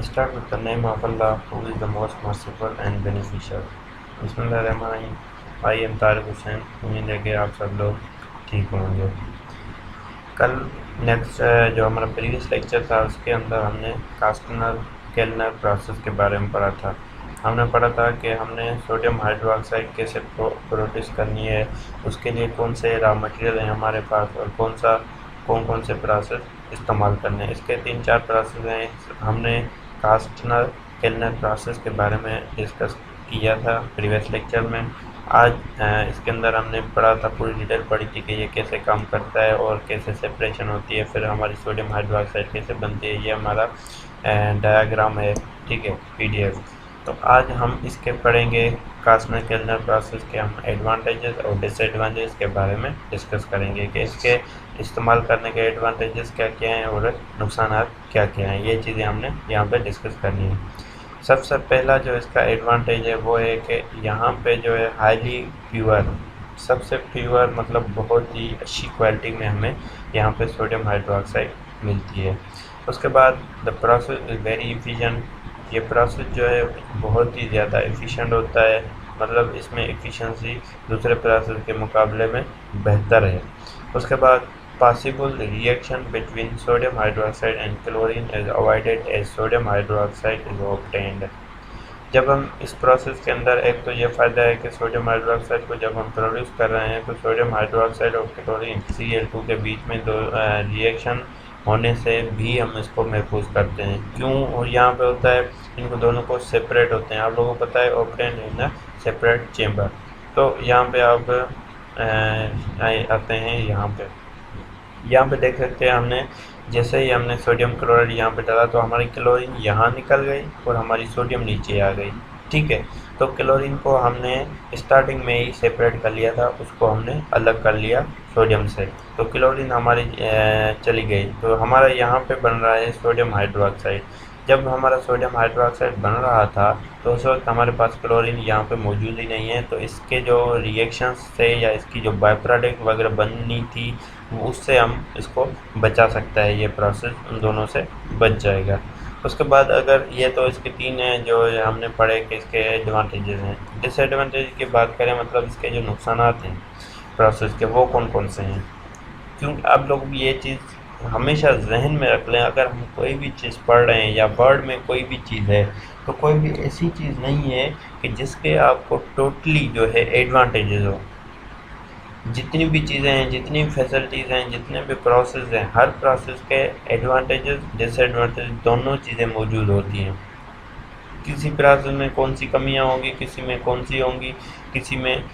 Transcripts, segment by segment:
Start with the name of Allah, who is the most merciful and beneficial. बिस्मिल्लाहिर्रहमानिर्रहीम। I am Tariq Hussain. उम्मीद है कि आप सब लोग ठीक होंगे। कल नेक्स्ट जो हमारा प्रीवियस लेक्चर था उसके अंदर हमने कास्टनर केल्नर प्रोसेस के बारे में पढ़ा था। हमने पढ़ा था कि हमने सोडियम हाइड्रोक्साइड कैसे प्रोड्यूस करनी है, उसके लिए कौन से रॉ मटेरियल हैं हमारे पास और कौन कौन से प्रोसेस इस्तेमाल करने हैं। इसके 3-4 प्रोसेस हैं। हमने कास्टनर केल्नर प्रोसेस के बारे में डिस्कस किया था प्रीवियस लेक्चर में। आज इसके अंदर हमने पढ़ा था, पूरी डिटेल पढ़ी थी कि ये कैसे काम करता है और कैसे सेपरेशन होती है, फिर हमारी सोडियम हाइड्रोक्साइड कैसे बनती है। ये हमारा डायग्राम है, ठीक है, पीडीएफ। तो आज हम इसके पढ़ेंगे कास्टनर केल्नर प्रोसेस के हम एडवांटेजेस और डिसएडवांटेजेस के बारे में डिस्कस करेंगे कि इसके इस्तेमाल करने के एडवांटेजेस क्या क्या हैं और नुकसान क्या क्या हैं। ये चीज़ें हमने यहाँ पे डिस्कस करनी है। सबसे पहला जो इसका एडवांटेज है वो है कि यहाँ पे जो है हाईली प्योर, सबसे प्योर मतलब बहुत ही अच्छी क्वालिटी में हमें यहाँ पे सोडियम हाइड्रोक्साइड मिलती है। उसके बाद the process is very efficient. ये प्रोसेस जो है बहुत ही ज़्यादा एफिशिएंट होता है, मतलब इसमें एफिशिएंसी दूसरे प्रोसेस के मुकाबले में बेहतर है। उसके बाद possible reaction between sodium hydroxide and chlorine is avoided as sodium hydroxide is obtained। जब हम इस प्रोसेस के अंदर, एक तो ये फ़ायदा है कि सोडियम हाइड्रोक्साइड को जब हम प्रोड्यूस कर रहे हैं तो सोडियम हाइड्रोक्साइड और क्लोरीन Cl2 के बीच में दो रिएक्शन होने से भी हम इसको महफूज करते हैं। क्यों और यहाँ पे होता है, इनको दोनों को सेपरेट होते हैं। आप लोगों को पता है obtain in a separate chamber. तो यहाँ पे आप आते हैं, यहाँ पे देख सकते हैं हमने जैसे ही हमने सोडियम क्लोराइड यहाँ पे डाला तो हमारी क्लोरीन यहाँ निकल गई और हमारी सोडियम नीचे आ गई, ठीक है। तो क्लोरीन को हमने स्टार्टिंग में ही सेपरेट कर लिया था, उसको हमने अलग कर लिया सोडियम से, तो क्लोरीन हमारी चली गई। तो हमारा यहाँ पे बन रहा है सोडियम हाइड्रोक्साइड। जब हमारा सोडियम हाइड्रोक्साइड बन रहा था तो उस वक्त हमारे पास क्लोरीन यहाँ पे मौजूद ही नहीं है, तो इसके जो रिएक्शंस थे या इसकी जो बाय प्रोडक्ट वगैरह बननी थी उससे हम इसको बचा सकता है। ये प्रोसेस उन दोनों से बच जाएगा। उसके बाद अगर ये तो इसके 3 हैं जो हमने पढ़े कि इसके एडवांटेजेस हैं। डिसएडवांटेज की बात करें, मतलब इसके जो नुकसान हैं प्रोसेस के, वो कौन कौन से हैं। क्योंकि आप लोग ये चीज़ हमेशा जहन में रख लें, अगर हम कोई भी चीज़ पढ़ रहे हैं या वर्ड में कोई भी चीज़ है तो कोई भी ऐसी चीज़ नहीं है कि जिसके आपको टोटली जो है एडवांटेजेस हो। जितनी भी चीज़ें हैं, जितनी भी फैसिलिटीज़ हैं, जितने भी प्रोसेस हैं, हर प्रोसेस के एडवांटेजेस डिसएडवांटेज दोनों चीज़ें मौजूद होती हैं। किसी प्रोसेस में कौन सी कमियां होंगी, किसी में कौन सी होंगी, किसी में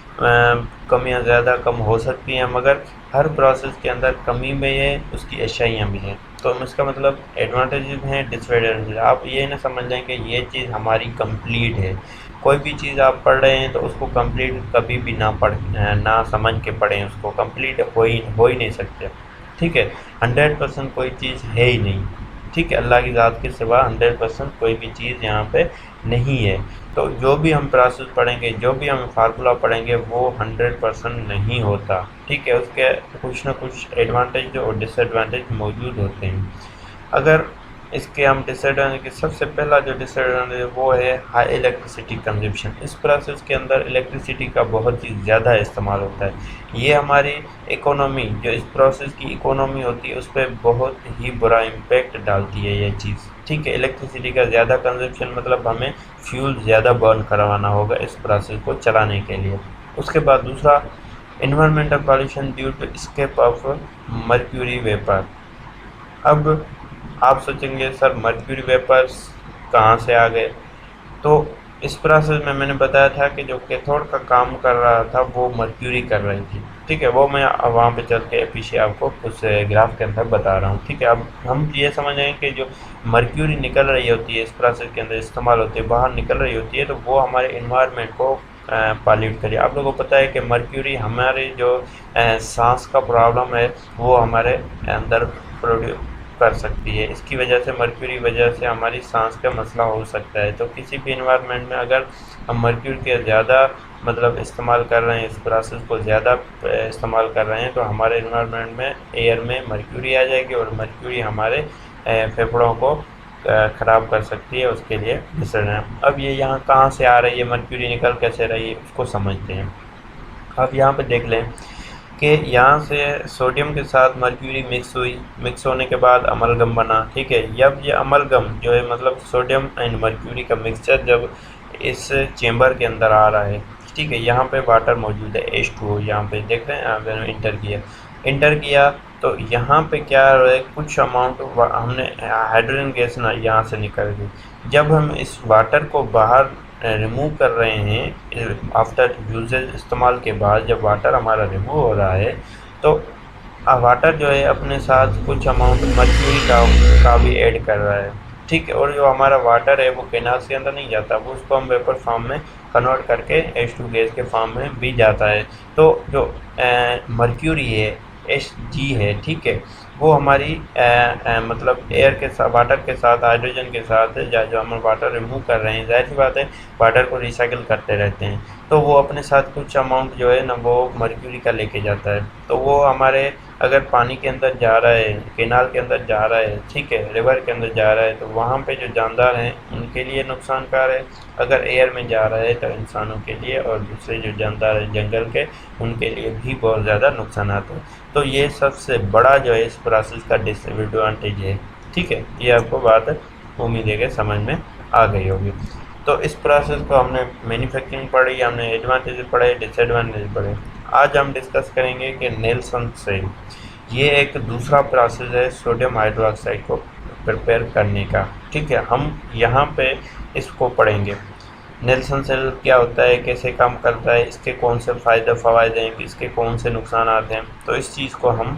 कमियां ज़्यादा कम हो सकती हैं, मगर हर प्रोसेस के अंदर कमी भी है, उसकी अच्छाइयाँ भी हैं। तो इसका मतलब एडवांटेजेस हैं, डिसएडवांटेज। आप ये ना समझ लें कि ये चीज़ हमारी कंप्लीट है। कोई भी चीज़ आप पढ़ रहे हैं तो उसको कंप्लीट कभी भी ना समझ के पढ़ें, उसको कंप्लीट हो ही नहीं सकते, ठीक है। 100% कोई चीज़ है ही नहीं, ठीक है। अल्लाह की ज़ात के सिवा 100% कोई भी चीज़ यहाँ पे नहीं है। तो जो भी हम प्रोसेस पढ़ेंगे, जो भी हम फार्मूला पढ़ेंगे वो 100% नहीं होता, ठीक है। उसके कुछ ना कुछ एडवांटेज और डिसएडवांटेज मौजूद होते हैं। अगर इसके हम डिसएडवांटेज के, सबसे पहला जो डिसएडवांटेज है वो है हाई इलेक्ट्रिसिटी कंजप्शन। इस प्रोसेस के अंदर इलेक्ट्रिसिटी का बहुत ही ज़्यादा इस्तेमाल होता है। ये हमारी इकोनॉमी, जो इस प्रोसेस की इकोनॉमी होती है, उस पर बहुत ही बुरा इम्पैक्ट डालती है ये चीज़, ठीक है। इलेक्ट्रिसिटी का ज़्यादा कंजप्शन मतलब हमें फ्यूल ज़्यादा बर्न करवाना होगा इस प्रोसेस को चलाने के लिए। उसके बाद दूसरा, environmental pollution due to escape of mercury vapour. अब आप सोचेंगे सर मर्क्यूरी वेपर्स कहाँ से आ गए। तो इस प्रोसेस में मैंने बताया था कि जो कैथोड का काम कर रहा था वो मर्क्यूरी कर रही थी, ठीक है। वो मैं वहाँ पे चल के पीछे आपको उस ग्राफ के अंदर बता रहा हूँ, ठीक है। अब हम ये समझेंगे कि जो मर्क्यूरी निकल रही होती है, इस प्रोसेस के अंदर इस्तेमाल होती है, बाहर निकल रही होती है, तो वो हमारे इन्वायरमेंट को पॉल्यूट करिए। आप लोगों को पता है कि मर्क्यूरी हमारे जो सांस का प्रॉब्लम है वो हमारे अंदर प्रोड्यूस कर सकती है। इसकी वजह से, मर्क्यूरी वजह से हमारी सांस का मसला हो सकता है। तो किसी भी इन्वायरमेंट में अगर हम मर्क्यूरी के ज़्यादा मतलब इस्तेमाल कर रहे हैं, इस प्रोसेस को ज़्यादा इस्तेमाल कर रहे हैं, तो हमारे इन्वायरमेंट में एयर में मर्क्यूरी आ जाएगी और मर्क्यूरी हमारे फेफड़ों को ख़राब कर सकती है, उसके लिए डिसएडवांटेज। अब ये यहाँ कहाँ से आ रही है, मर्क्यूरी निकल कैसे रही है, उसको समझते हैं। अब यहाँ पे देख लें कि यहाँ से सोडियम के साथ मर्क्यूरी मिक्स हुई, मिक्स होने के बाद अमलगम बना, ठीक है। जब ये अमलगम जो है मतलब सोडियम एंड मर्क्यूरी का मिक्सचर जब इस चेम्बर के अंदर आ रहा है, ठीक है, यहाँ पे वाटर मौजूद है, H2O यहाँ पे देख रहे हैं आप, इंटर किया तो यहाँ पे क्या है, कुछ अमाउंट हमने हाइड्रोजन गैस ना यहाँ से निकल गई। जब हम इस वाटर को बाहर रिमूव कर रहे हैं आफ्टर यूजेज, इस्तेमाल के बाद जब वाटर हमारा रिमूव हो रहा है तो वाटर जो है अपने साथ कुछ अमाउंट मर्क्यूरी का भी ऐड कर रहा है, ठीक है। और जो हमारा वाटर है वो कैनाल्स के अंदर नहीं जाता, वो उसको हम वेपर फॉर्म में कन्वर्ट करके H2 गैस के फॉर्म में भी जाता है। तो जो मर्क्यूरी है Hg है, ठीक है, वो हमारी मतलब एयर के साथ, वाटर के साथ, हाइड्रोजन के साथ जो हम वाटर रिमूव कर रहे हैं, जाहिर सी बात है वाटर को रिसाइकिल करते रहते हैं, तो वो अपने साथ कुछ अमाउंट जो है ना वो मर्क्यूरी का लेके जाता है। तो वो हमारे अगर पानी के अंदर जा रहा है, कैनाल के अंदर जा रहा है, ठीक है, रिवर के अंदर जा रहा है, तो वहाँ पे जो जानदार हैं उनके लिए नुकसानकार है। अगर एयर में जा रहा है तो इंसानों के लिए, और दूसरे जो जानदार हैं जंगल के, उनके लिए भी बहुत ज़्यादा नुकसान आते हैं। तो ये सबसे बड़ा जो है इस प्रोसेस का डिसएडवांटेज है, ठीक है। ये आपको बात उम्मीद है कि समझ में आ गई होगी। तो इस प्रोसेस को हमने मैन्युफैक्चरिंग पढ़ी, हमने एडवांटेज पढ़े, डिसएडवांटेज पढ़े। आज हम डिस्कस करेंगे कि नेल्सन सेल, ये एक दूसरा प्रोसेस है सोडियम हाइड्रोक्साइड को प्रिपेयर करने का, ठीक है। हम यहाँ पे इसको पढ़ेंगे, नेल्सन सेल क्या होता है, कैसे काम करता है, इसके कौन से फ़ायदे फ़वाइद हैं, इसके कौन से नुकसान आते हैं। तो इस चीज़ को हम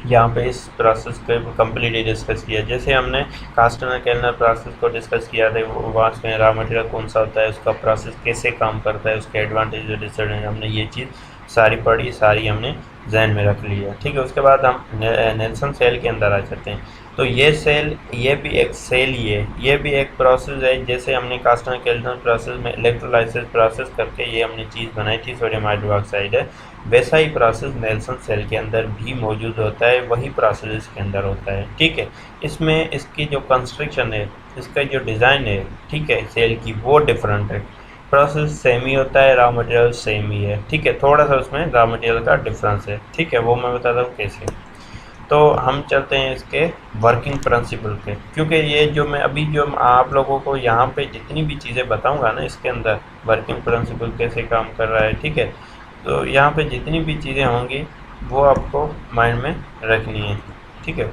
यहाँ पे इस प्रोसेस को कम्प्लीटली डिस्कस किया। जैसे हमने कास्टनर केल्नर प्रोसेस को डिस्कस किया था, वहाँ में रॉ मटेरियल कौन सा होता है, उसका प्रोसेस कैसे काम करता है, उसके एडवांटेज और डिसएडवांटेज, हमने ये चीज़ सारी पढ़ी, सारी हमने जहन में रख ली है, ठीक है। उसके बाद हम नेल्सन सेल के अंदर आ जाते हैं। तो ये सेल, ये भी एक सेल ही है, ये भी एक प्रोसेस है। जैसे हमने कास्टनर केल्नर प्रोसेस में इलेक्ट्रोलाइसिस प्रोसेस करके ये हमने चीज़ बनाई थी सोडियम हाइड्रोक्साइड है, वैसा ही प्रोसेस नेल्सन सेल के अंदर भी मौजूद होता है, वही प्रोसेस इसके अंदर होता है, ठीक है। इसमें इसकी जो कंस्ट्रक्शन है, इसका जो डिज़ाइन है, ठीक है, सेल की, वो डिफरेंट है। प्रोसेस सेम ही होता है, रॉ मटेरियल सेम ही है, ठीक है, थोड़ा सा उसमें रॉ मटेरियल का डिफरेंस है, ठीक है, वो मैं बताता हूँ कैसे। तो हम चलते हैं इसके वर्किंग प्रिंसिपल पे, क्योंकि ये जो मैं अभी जो आप लोगों को यहाँ पे जितनी भी चीज़ें बताऊँगा ना, इसके अंदर वर्किंग प्रिंसिपल कैसे काम कर रहा है, ठीक है, तो यहाँ पे जितनी भी चीज़ें होंगी वो आपको माइंड में रखनी है, ठीक है।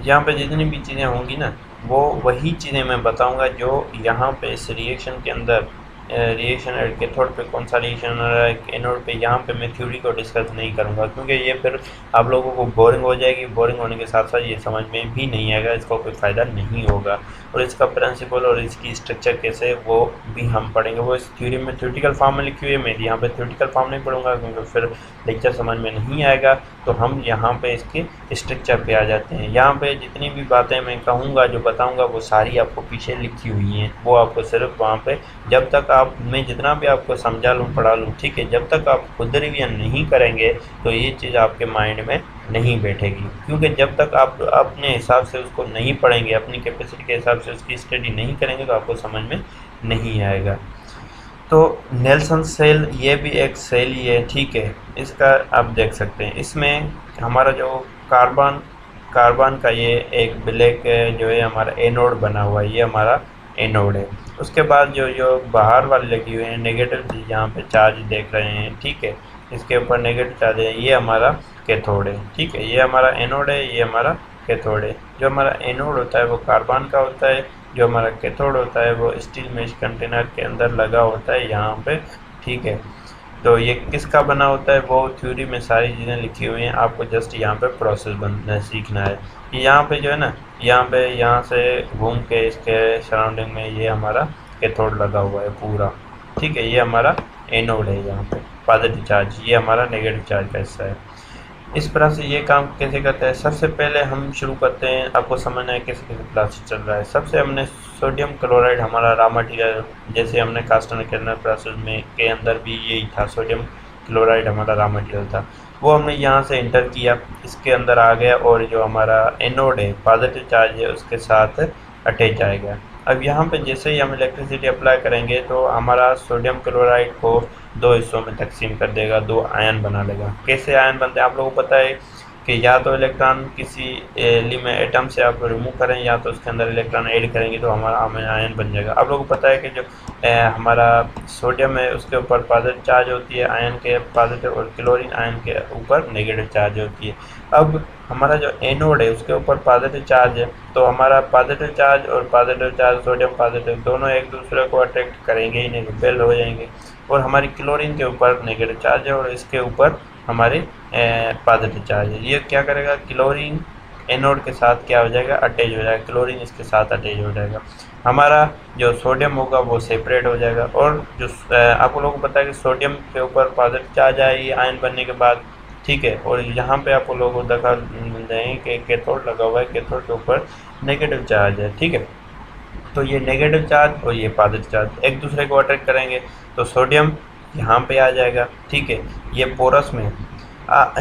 यहाँ पे जितनी भी चीज़ें होंगी ना, वो वही चीज़ें मैं बताऊंगा जो यहाँ पे इस रिएक्शन के अंदर, रिएक्शन कैथोड पे कौन सा रिएक्शन हो रहा है, एनोड पे, यहाँ पे मैं थ्योरी को डिस्कस नहीं करूँगा, क्योंकि ये फिर आप लोगों को बोरिंग हो जाएगी। बोरिंग होने के साथ साथ ये समझ में भी नहीं आएगा, इसका कोई फ़ायदा नहीं होगा। और इसका प्रिंसिपल और इसकी स्ट्रक्चर कैसे, वो भी हम पढ़ेंगे। वो इस थ्योरी में थ्योरेटिकल फॉर्म में लिखी हुई है, मैं यहाँ पे थ्योरेटिकल फॉर्म नहीं पढ़ूंगा, क्योंकि फिर लेक्चर समझ में नहीं आएगा। तो हम यहाँ पे इसके स्ट्रक्चर पे आ जाते हैं। यहाँ पे जितनी भी बातें मैं कहूँगा, जो बताऊँगा, वो सारी आपको पीछे लिखी हुई हैं, वो आपको सिर्फ वहाँ पे, जब तक आप, मैं जितना भी आपको समझा लूँ, पढ़ा लूँ, ठीक है, जब तक आप खुद रिवीजन नहीं करेंगे तो ये चीज़ आपके माइंड में नहीं बैठेगी। क्योंकि जब तक आप अपने हिसाब से उसको नहीं पढ़ेंगे, अपनी कैपेसिटी के हिसाब से उसकी स्टडी नहीं करेंगे, तो आपको समझ में नहीं आएगा। तो नेल्सन सेल ये भी एक सेल ही है, ठीक है। इसका आप देख सकते हैं, इसमें हमारा जो कार्बन का ये एक ब्लैक जो है हमारा एनोड बना हुआ है, ये हमारा एनोड है। उसके बाद जो बाहर वाले लगी हुए हैं नेगेटिव, यहाँ पे चार्ज देख रहे हैं, ठीक है, इसके ऊपर नेगेटिव चार्ज है, ये हमारा कैथोड है, ठीक है। ये हमारा एनोड है, ये हमारा कैथोड है। जो हमारा एनोड होता है वो कार्बन का होता है, जो हमारा कैथोड होता है वो स्टील मेश कंटेनर के अंदर लगा होता है यहाँ पे, ठीक है। तो ये किसका बना होता है, वो थ्योरी में सारी चीज़ें लिखी हुई हैं, आपको जस्ट यहाँ पे प्रोसेस बनना सीखना है। यहाँ पे जो है ना, यहाँ से घूम के इसके सराउंडिंग में ये हमारा कैथोड लगा हुआ है पूरा, ठीक है। ये हमारा एनोड है, यहाँ पे पॉजिटिव चार्ज, ये हमारा नेगेटिव चार्ज का हिस्सा है। इस तरह से ये काम कैसे करता है, सबसे पहले हम शुरू करते हैं, आपको समझना है कैसे कैसे प्रोसेस चल रहा है। सबसे हमने सोडियम क्लोराइड हमारा रॉ मटेरियल, जैसे हमने कास्टनर केल्नर प्रोसेस में के अंदर भी यही था, सोडियम क्लोराइड हमारा रॉ मटेरियल था। वो हमने यहाँ से इंटर किया, इसके अंदर आ गया और जो हमारा एनोड है पॉजिटिव चार्ज है उसके साथ अटैच आएगा। अब यहाँ पे जैसे ही हम इलेक्ट्रिसिटी अप्लाई करेंगे तो हमारा सोडियम क्लोराइड को दो हिस्सों में तकसीम कर देगा, दो आयन बना लेगा। कैसे आयन बनते हैं आप लोगों को पता है कि या तो इलेक्ट्रॉन किसी एलिमेंट एटम से आप रिमूव करें या तो उसके अंदर इलेक्ट्रॉन ऐड करेंगे तो हमारा हमें आयन बन जाएगा। आप लोगों को पता है कि जो हमारा सोडियम है उसके ऊपर पॉजिटिव चार्ज होती है, आयन के पॉजिटिव, और क्लोरीन आयन के ऊपर नेगेटिव चार्ज होती है। अब हमारा जो एनोड है उसके ऊपर पॉजिटिव चार्ज है, तो हमारा पॉजिटिव चार्ज और पॉजिटिव चार्ज सोडियम पॉजिटिव दोनों एक दूसरे को अट्रैक्ट करेंगे ही नहीं, रिपेल हो जाएंगे। और हमारी क्लोरीन के ऊपर नेगेटिव चार्ज है और इसके ऊपर हमारे पॉजिटिव चार्ज है। ये क्या करेगा, क्लोरीन एनोड के साथ क्या हो जाएगा, अटैच हो जाएगा, क्लोरीन इसके साथ अटैच हो जाएगा। हमारा जो सोडियम होगा वो सेपरेट हो जाएगा। और जो आप लोगों को पता है कि सोडियम के ऊपर पॉजिटिव चार्ज आएगी आयन बनने के बाद, ठीक है। और यहाँ पे आप लोगों को देखा मिल जाएंगे कि कैथोड लगा हुआ है, कैथोड के ऊपर नेगेटिव चार्ज है, ठीक है। तो ये नेगेटिव चार्ज और ये पॉजिटिव चार्ज एक दूसरे को अट्रैक्ट करेंगे तो सोडियम यहाँ पे आ जाएगा, ठीक है। ये पोरस में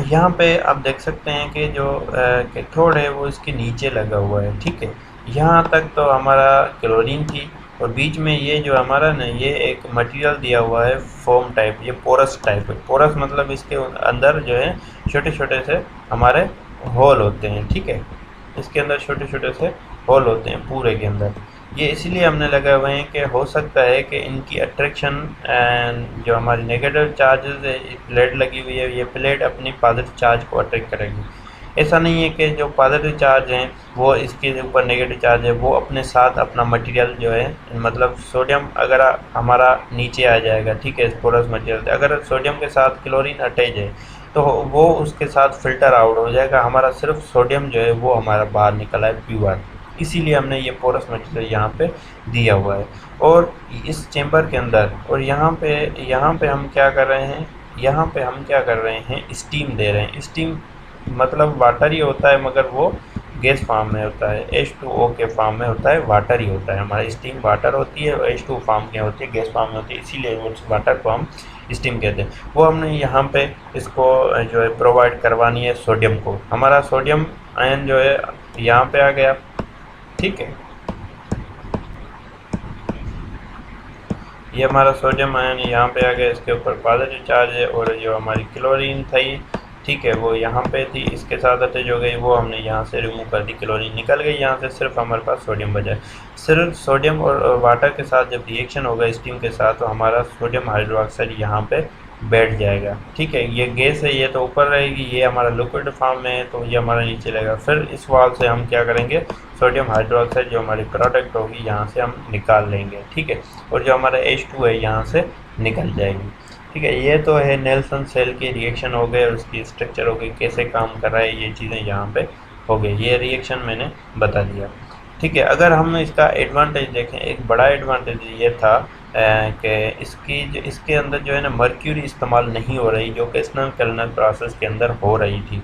यहाँ पे आप देख सकते हैं कि जो कैथोड है वो इसके नीचे लगा हुआ है, ठीक है। यहाँ तक तो हमारा क्लोरीन थी और बीच में ये जो हमारा ना ये एक मटेरियल दिया हुआ है फोम टाइप, ये पोरस टाइप है। पोरस मतलब इसके अंदर जो है छोटे छोटे से हमारे होल होते हैं, ठीक है। इसके अंदर छोटे छोटे से होल होते हैं पूरे के अंदर। ये इसलिए हमने लगाए हुए हैं कि हो सकता है कि इनकी अट्रैक्शन जो हमारी नेगेटिव चार्जेस है प्लेट लगी हुई है, ये प्लेट अपनी पॉजिटिव चार्ज को अट्रैक्ट करेगी। ऐसा नहीं है कि जो पॉजिटिव चार्ज हैं वो इसके ऊपर नेगेटिव चार्ज है वो अपने साथ अपना मटेरियल जो है, मतलब सोडियम अगर हमारा नीचे आ जाएगा, ठीक है, पोरस मटेरियल, अगर सोडियम के साथ क्लोरीन अटैच है तो वो उसके साथ फिल्टर आउट हो जाएगा। हमारा सिर्फ सोडियम जो है वो हमारा बाहर निकला है प्योर, इसीलिए हमने ये पोरस मटेरियल यहाँ पे दिया हुआ है। और इस चेम्बर के अंदर और यहाँ पे हम क्या कर रहे हैं, यहाँ पे हम क्या कर रहे हैं, स्टीम दे रहे हैं। स्टीम मतलब वाटर ही होता है मगर वो गैस फॉर्म में होता है, H2O के फॉर्म में होता है, वाटर ही होता है। हमारी स्टीम वाटर होती है और H2 फॉर्म में होती है, गैस फॉर्म में होती है, इसीलिए वो वाटर को हम स्टीम कहते हैं। वो हमने यहाँ पे इसको जो है प्रोवाइड करवानी है सोडियम को। हमारा सोडियम आयन जो है यहाँ पे आ गया, ठीक है। ये हमारा सोडियम आयन यहाँ पे आ गया, इसके ऊपर पॉजिटिव चार्ज है और जो हमारी क्लोरीन थी, ठीक है, वो यहाँ पे थी, इसके साथ अटैच हो गई, वो हमने यहाँ से रिमूव कर दी, क्लोरीन निकल गई यहाँ से, सिर्फ हमारे पास सोडियम बचा है। सिर्फ सोडियम और वाटर के साथ जब रिएक्शन होगा स्टीम के साथ तो हमारा सोडियम हाइड्रोक्साइड यहाँ पे बैठ जाएगा, ठीक है। ये गैस है, ये तो ऊपर रहेगी, ये हमारा लिक्विड फॉर्म में है तो ये हमारा नीचे रहेगा। फिर इस वाल्व से हम क्या करेंगे, सोडियम हाइड्रोक्साइड जो हमारी प्रोडक्ट होगी यहाँ से हम निकाल लेंगे, ठीक है। और जो हमारा H2 है यहाँ से निकल जाएगी, ठीक है। ये तो है नेल्सन सेल की रिएक्शन हो गए, उसकी स्ट्रक्चर हो गई, कैसे काम कर रहा है, ये चीज़ें यहाँ पे हो गई। ये रिएक्शन मैंने बता दिया, ठीक है। अगर हम इसका एडवांटेज देखें, एक बड़ा एडवांटेज ये था कि इसके अंदर जो है ना मर्क्यूरी इस्तेमाल नहीं हो रही, जो कि स्नल कैलनर प्रोसेस के अंदर हो रही थी।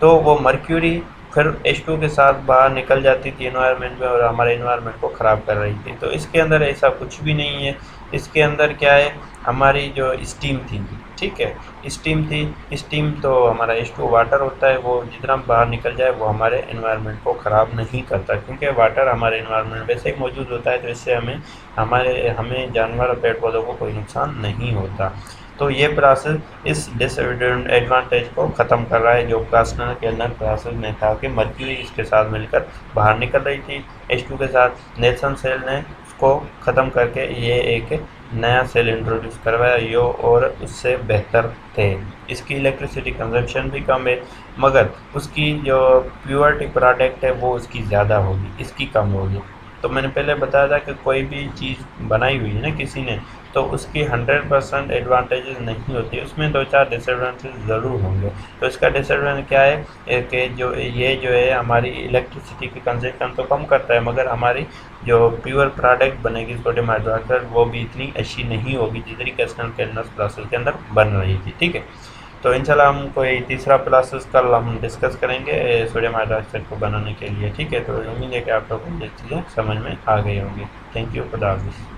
तो वो मर्क्यूरी फिर H2 के साथ बाहर निकल जाती थी एनवायरनमेंट में और हमारे एनवायरनमेंट को ख़राब कर रही थी। तो इसके अंदर ऐसा कुछ भी नहीं है। इसके अंदर क्या है, हमारी जो स्टीम थी, ठीक है, स्टीम थी। स्टीम तो हमारा H2 वाटर होता है, वो जितना बाहर निकल जाए वो हमारे एनवायरनमेंट को ख़राब नहीं करता, क्योंकि वाटर हमारे एनवायरनमेंट वैसे ही मौजूद होता है, तो इससे हमें जानवर और पेड़ पौधों को कोई नुकसान नहीं होता। तो ये प्रोसेस इस डिसएडवांटेज को ख़त्म कर रहा है जो कास्टनर केल्नर प्रोसेस में था कि मर्क्यूरी इसके साथ मिलकर बाहर निकल रही थी H2 के साथ। नेल्सन सेल ने उसको ख़त्म करके ये एक नया सेल इंट्रोड्यूस करवाया यो, और उससे बेहतर थे। इसकी इलेक्ट्रिसिटी कंजम्पशन भी कम है मगर उसकी जो प्योरिटी प्रोडक्ट है वो उसकी ज़्यादा होगी, इसकी कम होगी। तो मैंने पहले बताया था कि कोई भी चीज़ बनाई हुई है ना किसी ने, तो उसकी 100% एडवांटेजेस नहीं होती, उसमें 2-4 डिसएडवांटेज ज़रूर होंगे। तो इसका डिसएडवांटेज क्या है कि जो है हमारी इलेक्ट्रिसिटी की कंजप्शन तो कम करता है मगर हमारी जो प्योर प्रोडक्ट बनेगी सोडियम हाइड्रोक्साइड वो भी इतनी अच्छी नहीं होगी जितनी कैस्टनर कैल्नर प्रोसेस के अंदर बन रही थी, ठीक है। तो इंशाल्लाह हम कोई तीसरा प्रोसेस कल हम डिस्कस करेंगे सोडियम हाइड्रोक्साइड को बनाने के लिए, ठीक है। तो उम्मीद है कि आप लोगों को ये चीज़ें समझ में आ गई होंगी। थैंक यू, खुदा हाफिज़।